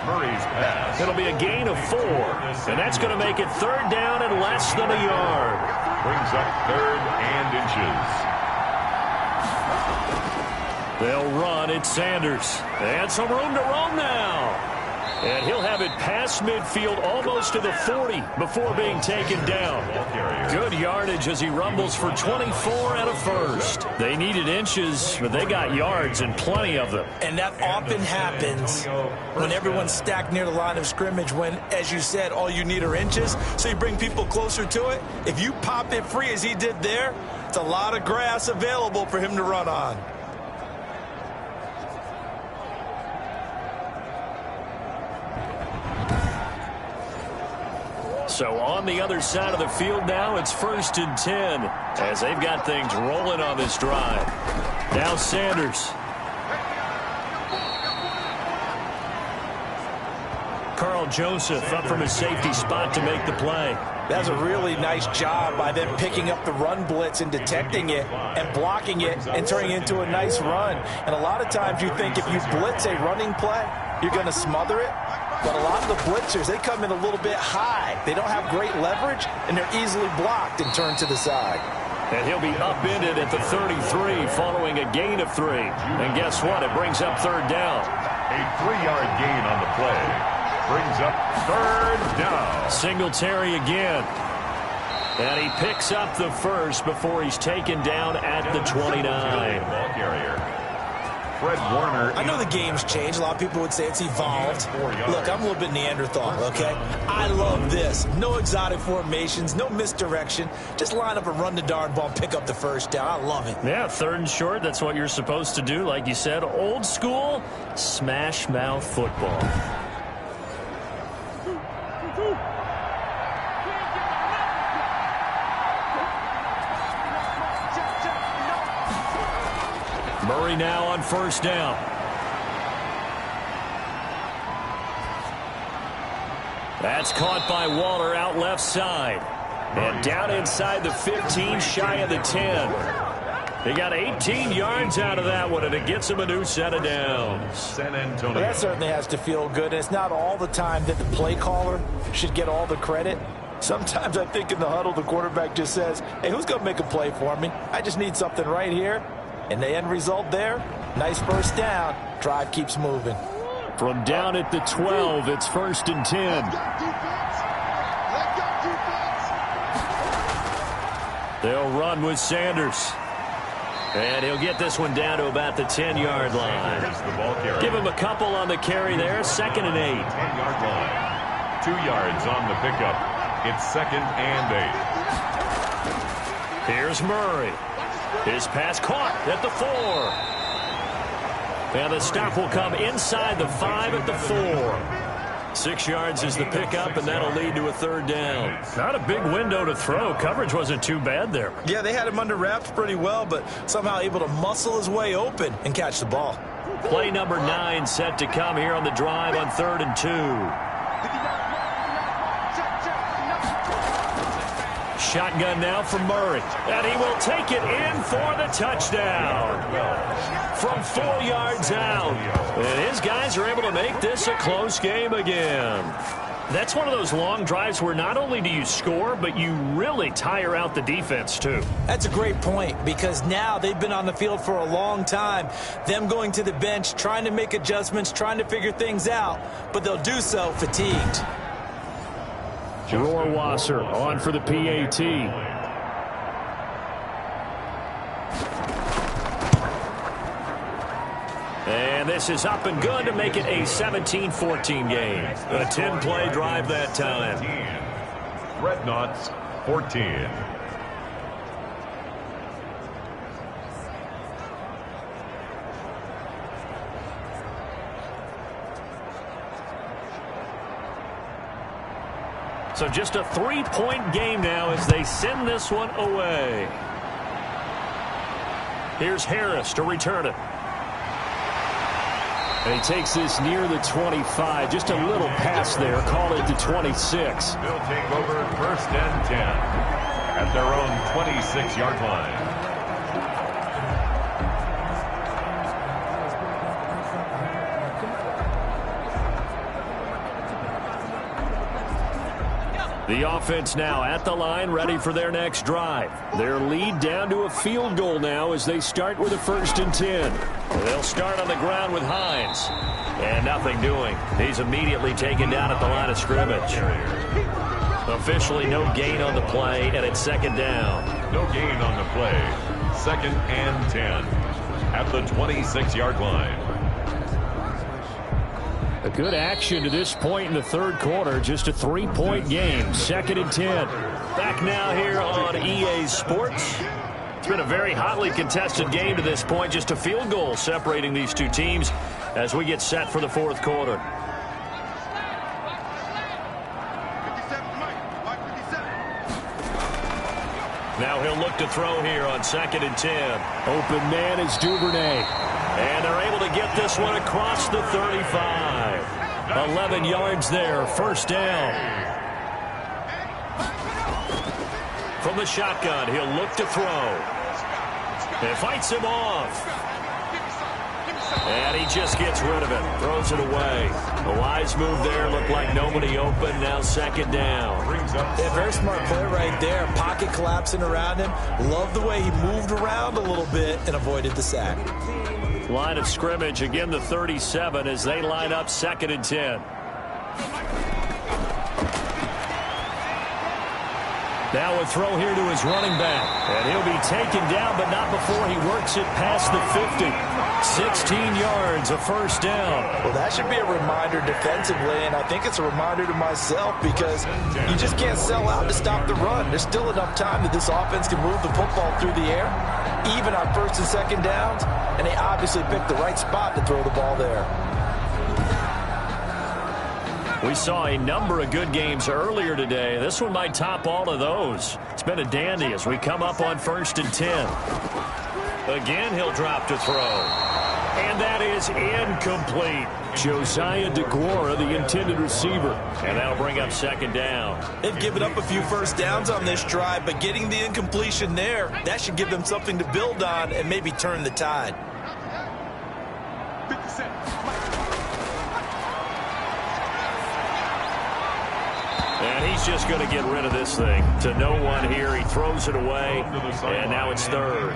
Murray's pass. It'll be a gain of 4, and that's going to make it 3rd down and less than a yard. Brings up 3rd and inches. They'll run. It's Sanders. And some room to roam now. And he'll have it past midfield almost to the 40 before being taken down. Good yardage as he rumbles for 24 and a first. They needed inches, but they got yards and plenty of them. And that often happens when everyone's stacked near the line of scrimmage when, as you said, all you need are inches. So you bring people closer to it. If you pop it free as he did there, it's a lot of grass available for him to run on. So on the other side of the field now, it's 1st and 10 as they've got things rolling on this drive. Now Sanders. Carl Joseph up from his safety spot to make the play. That's a really nice job by them picking up the run blitz and detecting it and blocking it and turning it into a nice run. And a lot of times you think if you blitz a running play, you're going to smother it. But a lot of the blitzers, they come in a little bit high. They don't have great leverage, and they're easily blocked and turned to the side. And he'll be upended at the 33 following a gain of 3. And guess what? It brings up 3rd down. A 3-yard gain on the play. Brings up 3rd down. Singletary again. And he picks up the first before he's taken down at the 29. Ball carrier. Fred Warner. I know the game's changed. A lot of people would say it's evolved. Look, I'm a little bit Neanderthal, okay? I love this. No exotic formations, no misdirection. Just line up and run the darn ball, pick up the first down. I love it. Yeah, 3rd and short, that's what you're supposed to do. Like you said, old school, smash mouth football. Murray now on 1st down. That's caught by Waller out left side. And down inside the 15, shy of the 10. They got 18 yards out of that one, and it gets them a new set of downs. San Antonio. Well, that certainly has to feel good. And it's not all the time that the play caller should get all the credit. Sometimes I think in the huddle, the quarterback just says, hey, who's going to make a play for me? I just need something right here. And the end result there, nice 1st down. Drive keeps moving. From down at the 12, it's 1st and 10. They'll run with Sanders. And he'll get this one down to about the 10-yard line. Give him a couple on the carry there. 2nd and 8. 10-yard line. 2 yards on the pickup. It's 2nd and 8. Here's Murray. His pass caught at the 4. And the stop will come inside the 5 at the 4. 6 yards is the pickup, and that'll lead to a 3rd down. Not a big window to throw. Coverage wasn't too bad there. Yeah, they had him under wraps pretty well, but somehow able to muscle his way open and catch the ball. Play number 9 set to come here on the drive on 3rd and 2. Shotgun now from Murray, and he will take it in for the touchdown from 4 yards out. And his guys are able to make this a close game again. That's one of those long drives where not only do you score, but you really tire out the defense too. That's a great point, because now they've been on the field for a long time. Them going to the bench, trying to make adjustments, trying to figure things out, but they'll do so fatigued. Rohrwasser on for the PAT. And this is up and good to make it a 17-14 game. A 10-play drive that time. Dreadnoughts, 14. So just a 3-point game now as they send this one away. Here's Harris to return it. And he takes this near the 25. Just a little pass there. Call it the 26. They'll take over 1st and 10 at their own 26-yard line. The offense now at the line, ready for their next drive. Their lead down to a field goal now as they start with a 1st and 10. They'll start on the ground with Hines. And nothing doing. He's immediately taken down at the line of scrimmage. Officially no gain on the play, and it's 2nd down. No gain on the play. 2nd and 10 at the 26-yard line. A good action to this point in the 3rd quarter. Just a 3-point game. 2nd and 10. Back now here on EA Sports. It's been a very hotly contested game to this point. Just a field goal separating these two teams as we get set for the 4th quarter. Now he'll look to throw here on 2nd and 10. Open man is Duvernay. And they're able to get this one across the 35. 11 yards there, 1st down. From the shotgun, he'll look to throw. And fights him off. And he just gets rid of it, throws it away. A wise move there, looked like nobody open, now 2nd down. Yeah, very smart play right there. Pocket collapsing around him. Love the way he moved around a little bit and avoided the sack. Line of scrimmage, again the 37 as they line up 2nd and 10. Now a throw here to his running back. And he'll be taken down, but not before he works it past the 50. 16 yards, a first down. Well, that should be a reminder defensively, and I think it's a reminder to myself because you just can't sell out to stop the run. There's still enough time that this offense can move the football through the air, even on first and second downs, and they obviously picked the right spot to throw the ball there. We saw a number of good games earlier today. This one might top all of those. It's been a dandy as we come up on 1st and 10. Again, he'll drop to throw. And that is incomplete. Josiah DeGuara, the intended receiver. And that'll bring up 2nd down. They've given up a few first downs on this drive, but getting the incompletion there, that should give them something to build on and maybe turn the tide. And he's just going to get rid of this thing. To no one here. He throws it away. And now it's 3rd.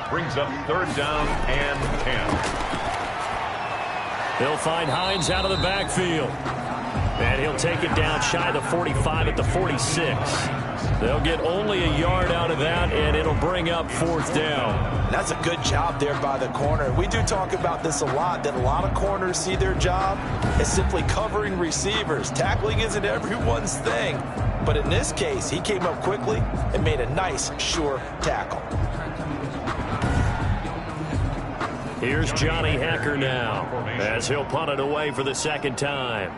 Brings up 3rd down and 10. They'll find Hines out of the backfield. And he'll take it down shy of the 45 at the 46. They'll get only a yard out of that, and it'll bring up 4th down. That's a good job there by the corner. We do talk about this a lot, that a lot of corners see their job as simply covering receivers. Tackling isn't everyone's thing. But in this case, he came up quickly and made a nice, sure tackle. Here's Johnny Hacker now as he'll punt it away for the 2nd time.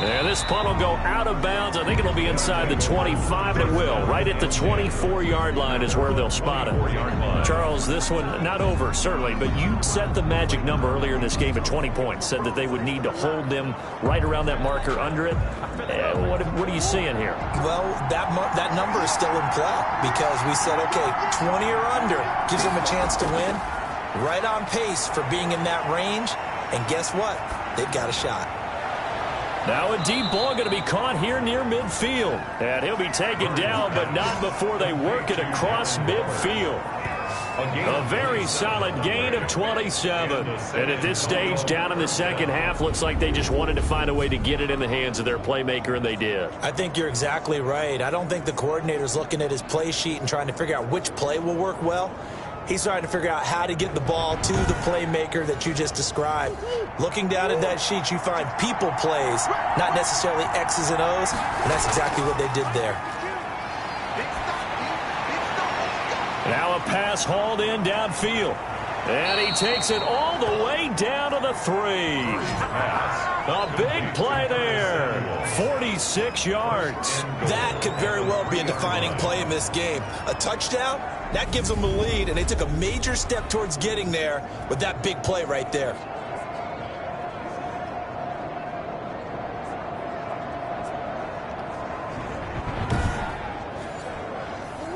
And this punt will go out of bounds. I think it'll be inside the 25, and it will. Right at the 24-yard line is where they'll spot it. Charles, this one not over, certainly, but you set the magic number earlier in this game at 20 points, said that they would need to hold them right around that marker under it. What are you seeing here? Well, that number is still in play because we said, okay, 20 or under gives them a chance to win. Right on pace for being in that range, and guess what? They've got a shot. Now a deep ball going to be caught here near midfield. And he'll be taken down, but not before they work it across midfield. A very solid gain of 27. And at this stage, down in the 2nd half, looks like they just wanted to find a way to get it in the hands of their playmaker, and they did. I think you're exactly right. I don't think the coordinator's looking at his play sheet and trying to figure out which play will work well. He's trying to figure out how to get the ball to the playmaker that you just described. Looking down at that sheet, you find people plays, not necessarily X's and O's, and that's exactly what they did there. Now a pass hauled in downfield. And he takes it all the way down to the 3. A big play there. 46 yards. That could very well be a defining play in this game. A touchdown, that gives them the lead, and they took a major step towards getting there with that big play right there.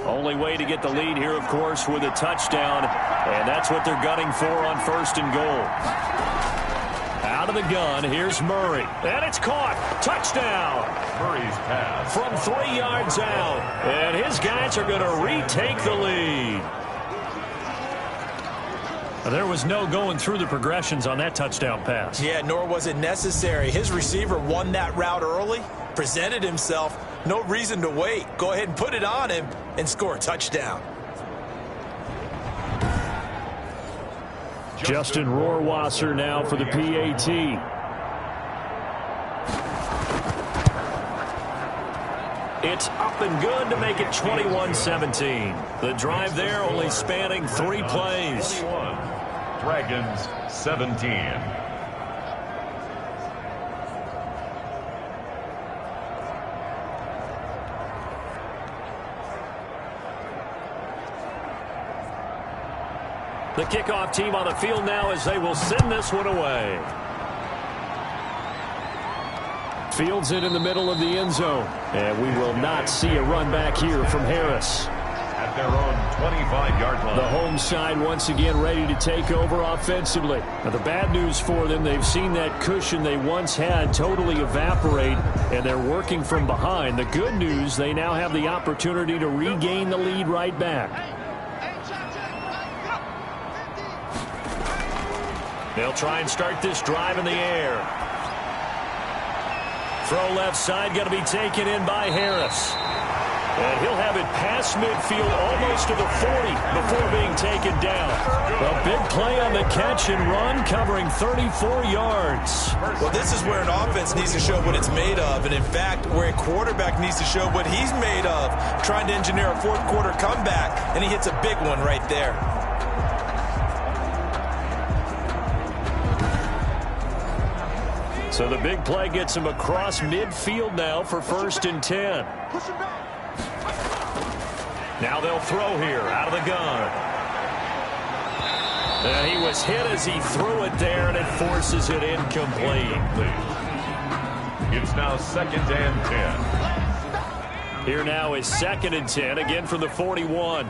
Only way to get the lead here, of course, with a touchdown. And that's what they're gunning for on 1st and goal. Out of the gun, here's Murray. And it's caught. Touchdown. Murray's pass. From 3 yards out. And his guys are going to retake the lead. There was no going through the progressions on that touchdown pass. Yeah, nor was it necessary. His receiver won that route early, presented himself. No reason to wait. Go ahead and put it on him and score a touchdown. Justin Rohrwasser now for the PAT. It's up and good to make it 21-17. The drive there only spanning 3 plays. 21. Dragons 17. The kickoff team on the field now as they will send this one away. Fields it in the middle of the end zone. And we will not see a run back here from Harris. At their own 25-yard line. The home side once again ready to take over offensively. Now the bad news for them, they've seen that cushion they once had totally evaporate, and they're working from behind. The good news, they now have the opportunity to regain the lead right back. They'll try and start this drive in the air. Throw left side, going to be taken in by Harris. And he'll have it past midfield, almost to the 40 before being taken down. A big play on the catch and run, covering 34 yards. Well, this is where an offense needs to show what it's made of, and in fact, where a quarterback needs to show what he's made of, trying to engineer a fourth quarter comeback, and he hits a big one right there. So the big play gets him across midfield now for 1st and 10. Now they'll throw here out of the gun. And he was hit as he threw it there, and it forces it incomplete. It's now 2nd and 10. Here now is 2nd and 10, again from the 41.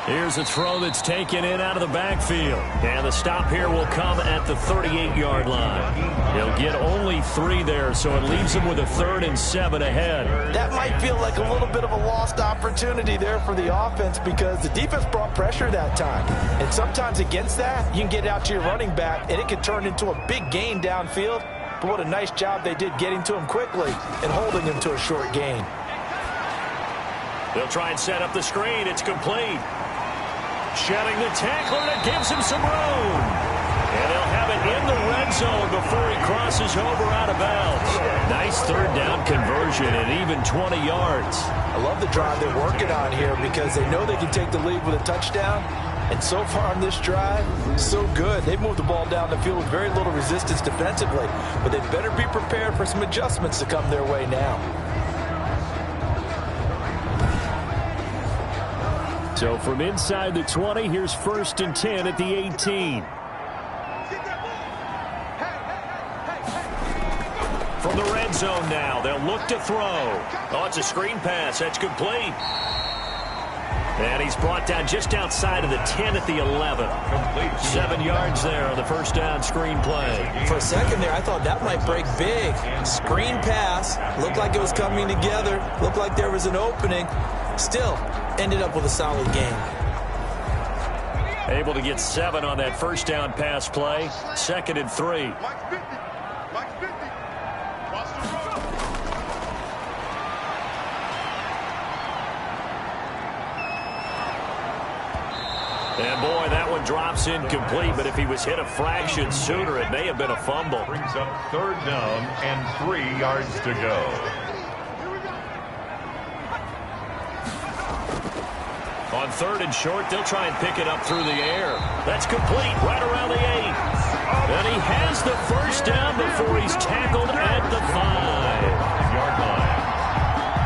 Here's a throw that's taken in out of the backfield. And the stop here will come at the 38-yard line. He'll get only 3 there, so it leaves him with a 3rd and 7 ahead. That might feel like a little bit of a lost opportunity there for the offense because the defense brought pressure that time. And sometimes against that, you can get out to your running back, and it can turn into a big gain downfield. But what a nice job they did getting to him quickly and holding him to a short gain. They'll try and set up the screen. It's complete. Shedding the tackler, and it gives him some room. And they'll have it in the red zone before he crosses over out of bounds. Nice 3rd down conversion and even 20 yards. I love the drive they're working on here because they know they can take the lead with a touchdown. And so far on this drive, so good. They've moved the ball down the field with very little resistance defensively. But they better be prepared for some adjustments to come their way now. So from inside the 20, here's 1st and 10 at the 18. From the red zone now, they'll look to throw. Oh, it's a screen pass. That's complete. And he's brought down just outside of the 10 at the 11. 7 yards there on the 1st down screen play. For a second there, I thought that might break big. Screen pass. Looked like it was coming together. Looked like there was an opening. Still, ended up with a solid game. Able to get 7 on that 1st down pass play. 2nd and 3. And boy, that one drops incomplete, but if he was hit a fraction sooner, it may have been a fumble. Brings up 3rd down and 3 yards to go. On 3rd and short, they'll try and pick it up through the air. That's complete right around the 8. And he has the 1st down before he's tackled at the 5-yard line.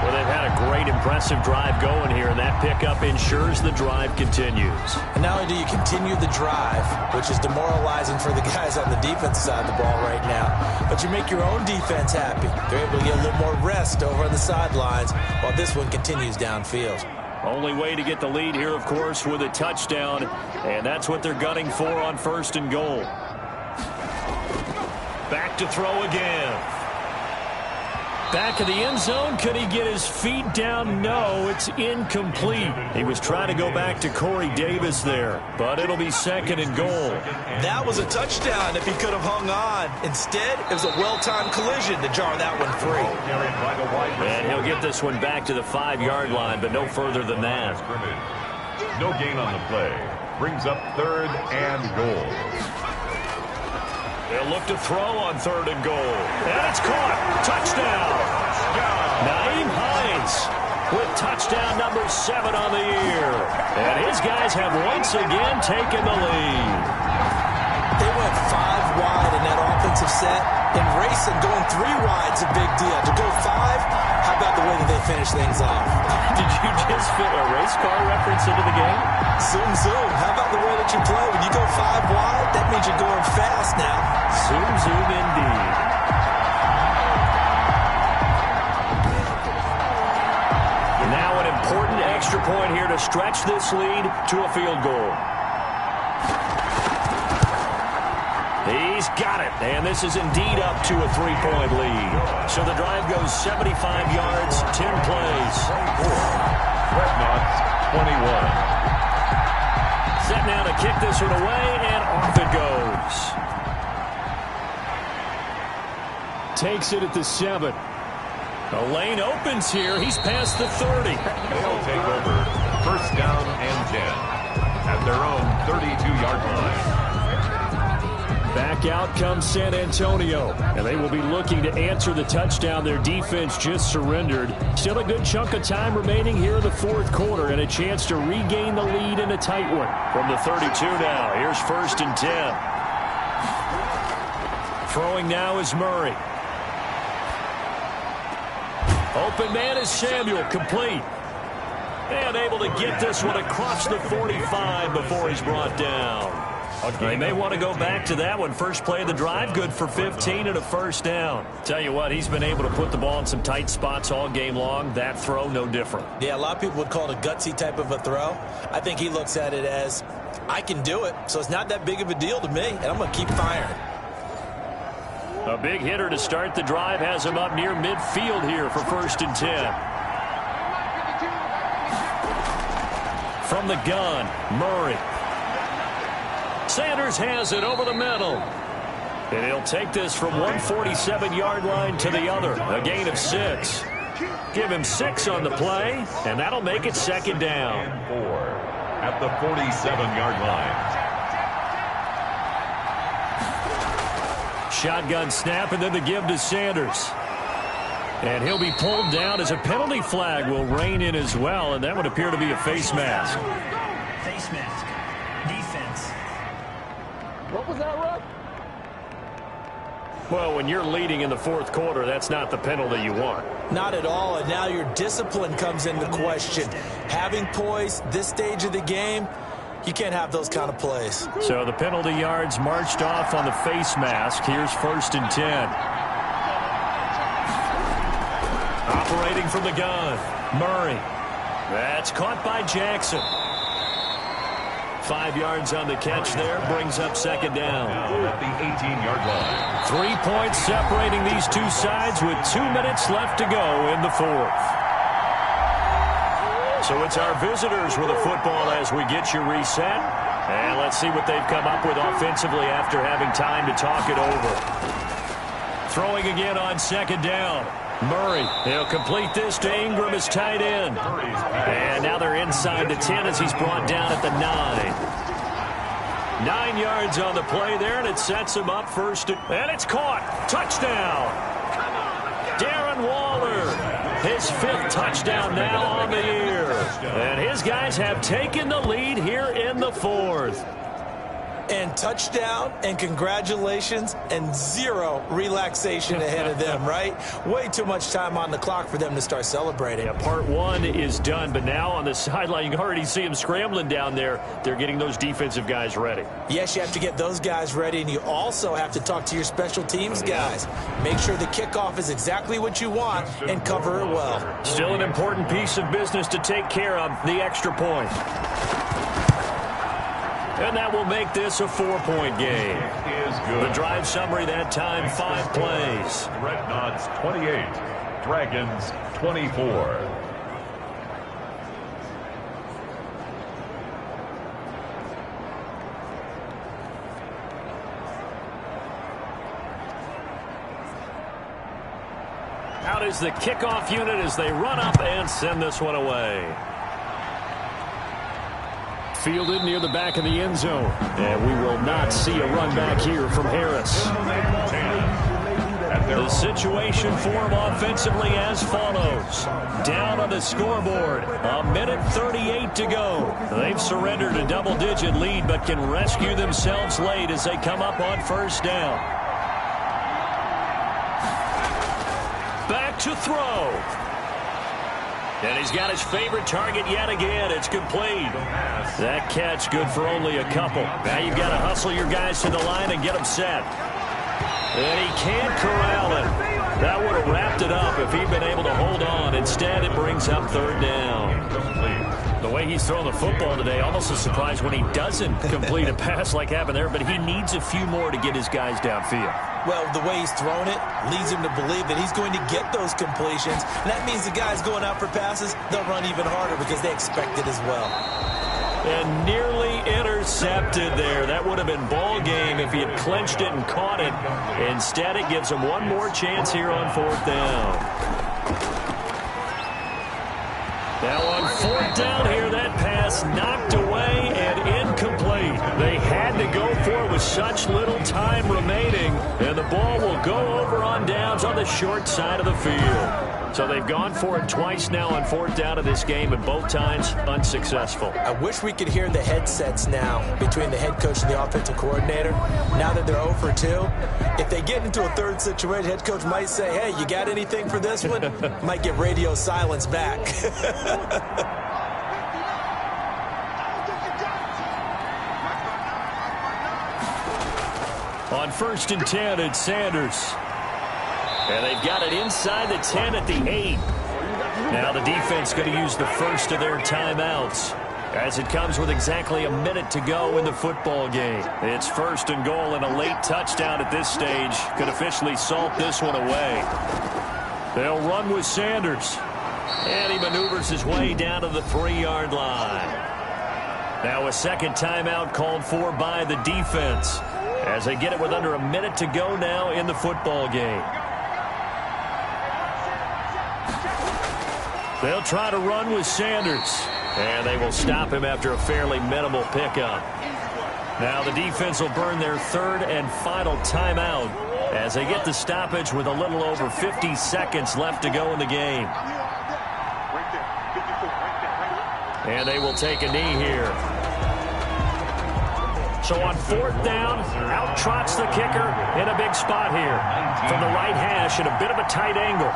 Well, they've had a great, impressive drive going here, and that pickup ensures the drive continues. And not only do you continue the drive, which is demoralizing for the guys on the defensive side of the ball right now, but you make your own defense happy. They're able to get a little more rest over on the sidelines while this one continues downfield. Only way to get the lead here, of course, with a touchdown, and that's what they're gunning for on 1st and goal. Back to throw again. Back of the end zone. Could he get his feet down? No, it's incomplete. He was trying to go back to Corey Davis there, but it'll be 2nd and goal. That was a touchdown if he could have hung on. Instead, it was a well-timed collision to jar that one free. And he'll get this one back to the 5-yard line, but no further than that. No gain on the play. Brings up 3rd and goal. They'll look to throw on 3rd and goal. And it's caught. Touchdown. Nyheim Hines with touchdown number 7 on the year. And his guys have once again taken the lead. They went 5 wide in that offensive set. In racing, going 3 wide's a big deal. To go 5, how about the way that they finish things off? Did you just fit a race car reference into the game? Zoom, zoom. How about the way that you play? When you go 5 wide, that means you're going fast now. Zoom, zoom indeed. Now an important extra point here to stretch this lead to a field goal. He's got it, and this is indeed up to a 3-point lead. So the drive goes 75 yards, 10 plays. Dreadnoughts 21. Set Set now to kick this one away, and off it goes. Takes it at the 7. The lane opens here. He's past the 30. They'll take over first down and 10 at their own 32-yard line. Back out comes San Antonio, and they will be looking to answer the touchdown their defense just surrendered. Still a good chunk of time remaining here in the fourth quarter, and a chance to regain the lead in a tight one. From the 32 now, here's first and 10. Throwing now is Murray. Open man is Samuel, complete. And able to get this one across the 45 before he's brought down. They may want to go back to that one. First play of the drive, good for 15 and a first down. Tell you what, he's been able to put the ball in some tight spots all game long. That throw, no different. Yeah, a lot of people would call it a gutsy type of a throw. I think he looks at it as, I can do it, so it's not that big of a deal to me, and I'm going to keep firing. A big hitter to start the drive has him up near midfield here for first and 10. From the gun, Murray. Sanders has it over the middle. And he'll take this from 147-yard line to the other. A gain of 6. Give him 6 on the play, and that'll make it second down. And 4 at the 47-yard line. Shotgun snap, and then the give to Sanders. And he'll be pulled down as a penalty flag will rein in as well, and that would appear to be a face mask. Face mask. Defense. What was that, Ruck? Well, when you're leading in the fourth quarter, that's not the penalty you want. Not at all, and now your discipline comes into question. Having poise this stage of the game, you can't have those kind of plays. So the penalty yards marched off on the face mask. Here's first and 10. Operating from the gun, Murray. That's caught by Jackson. 5 yards on the catch there, brings up second down. Now at the 18-yard line. 3 points separating these two sides with 2 minutes left to go in the fourth. So it's our visitors with a football as we get you reset. And let's see what they've come up with offensively after having time to talk it over. Throwing again on second down. Murray, he'll complete this to Ingram as tight end. And now they're inside the 10 as he's brought down at the 9. 9 yards on the play there, and it sets him up first. And it's caught. Touchdown. Darren Waller, his 5th touchdown now on the year. And his guys have taken the lead here in the fourth. And touchdown, and congratulations, and 0 relaxation ahead of them, right? Way too much time on the clock for them to start celebrating. Yeah, part 1 is done, but now on the sideline, you can already see them scrambling down there. They're getting those defensive guys ready. Yes, you have to get those guys ready, and you also have to talk to your special teams guys. Make sure the kickoff is exactly what you want and cover it well. Still an important piece of business to take care of, the extra point. And that will make this a 4-point game. Is good. The drive summary that time, 5 plays. Dreadnoughts 28, Dragons 24. Out is the kickoff unit as they run up and send this one away. Fielded near the back of the end zone. And we will not see a run back here from Harris. The situation for him offensively as follows. Down on the scoreboard, 1:38 to go. They've surrendered a double-digit lead, but can rescue themselves late as they come up on first down. Back to throw. And he's got his favorite target yet again. It's complete. That catch good for only a couple. Now you've got to hustle your guys to the line and get them set. And he can't corral it. That would have wrapped it up if he'd been able to hold on. Instead, it brings up third down. The way he's throwing the football today, almost a surprise when he doesn't complete a pass like happened there, but he needs a few more to get his guys downfield. Well, the way he's thrown it leads him to believe that he's going to get those completions. And that means the guys going out for passes, they'll run even harder because they expect it as well. And nearly intercepted there. That would have been ball game if he had clinched it and caught it. Instead, it gives him one more chance here on 4th down. Now on 4th down here, that pass knocked away and incomplete. They had to go for it with such little time remaining, and the ball will go over on downs on the short side of the field. So they've gone for it twice now on 4th down of this game, and both times unsuccessful. I wish we could hear the headsets now between the head coach and the offensive coordinator. Now that they're 0 for 2, if they get into a third situation, head coach might say, hey, you got anything for this one? Might get radio silence back. On 1st and 10, it's Sanders. And they've got it inside the 10 at the 8. Now the defense going to use the first of their timeouts as it comes with exactly a minute to go in the football game. It's 1st and goal, and a late touchdown at this stage could officially salt this one away. They'll run with Sanders. And he maneuvers his way down to the 3-yard line. Now a second timeout called for by the defense as they get it with under a minute to go now in the football game. They'll try to run with Sanders, and they will stop him after a fairly minimal pickup. Now the defense will burn their 3rd and final timeout as they get the stoppage with a little over 50 seconds left to go in the game. And they will take a knee here. So on 4th down, out trots the kicker in a big spot here from the right hash at a bit of a tight angle.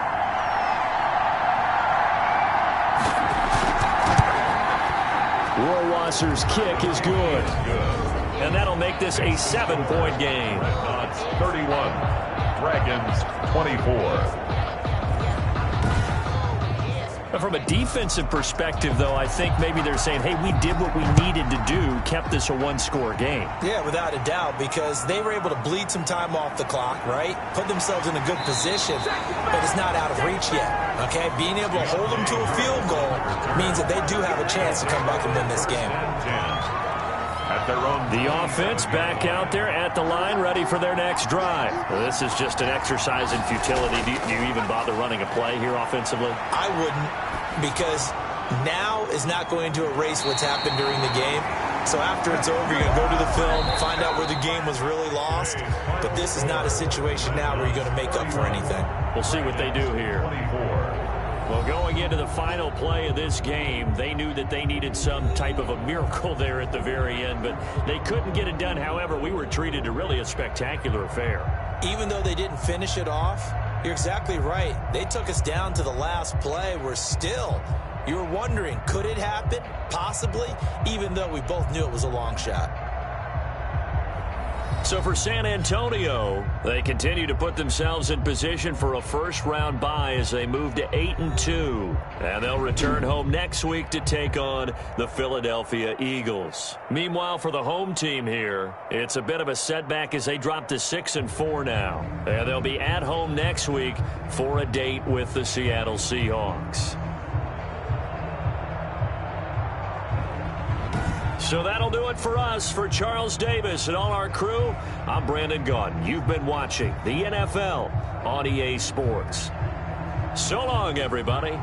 Rohrwasser's kick is good. And that'll make this a 7-point game. Dreadnoughts 31, Dragons 24. From a defensive perspective, though, I think maybe they're saying, hey, we did what we needed to do, kept this a one-score game. Yeah, without a doubt, because they were able to bleed some time off the clock, right? Put themselves in a good position, but it's not out of reach yet, okay? Being able to hold them to a field goal means that they do have a chance to come back and win this game. The offense back out there at the line, ready for their next drive. Well, this is just an exercise in futility. Do you even bother running a play here offensively? I wouldn't, because now is not going to erase what's happened during the game. So after it's over, you're going to go to the film, find out where the game was really lost. But this is not a situation now where you're going to make up for anything. We'll see what they do here. Well, going into the final play of this game, they knew that they needed some type of a miracle there at the very end, but they couldn't get it done. However, we were treated to really a spectacular affair. Even though they didn't finish it off, you're exactly right. They took us down to the last play. We're still, you were wondering, could it happen? Possibly, even though we both knew it was a long shot. So for San Antonio, they continue to put themselves in position for a first-round bye as they move to 8-2. And they'll return home next week to take on the Philadelphia Eagles. Meanwhile, for the home team here, it's a bit of a setback as they drop to 6-4 now. And they'll be at home next week for a date with the Seattle Seahawks. So that'll do it for us. For Charles Davis and all our crew, I'm Brandon Gaudin. You've been watching the NFL on EA Sports. So long, everybody.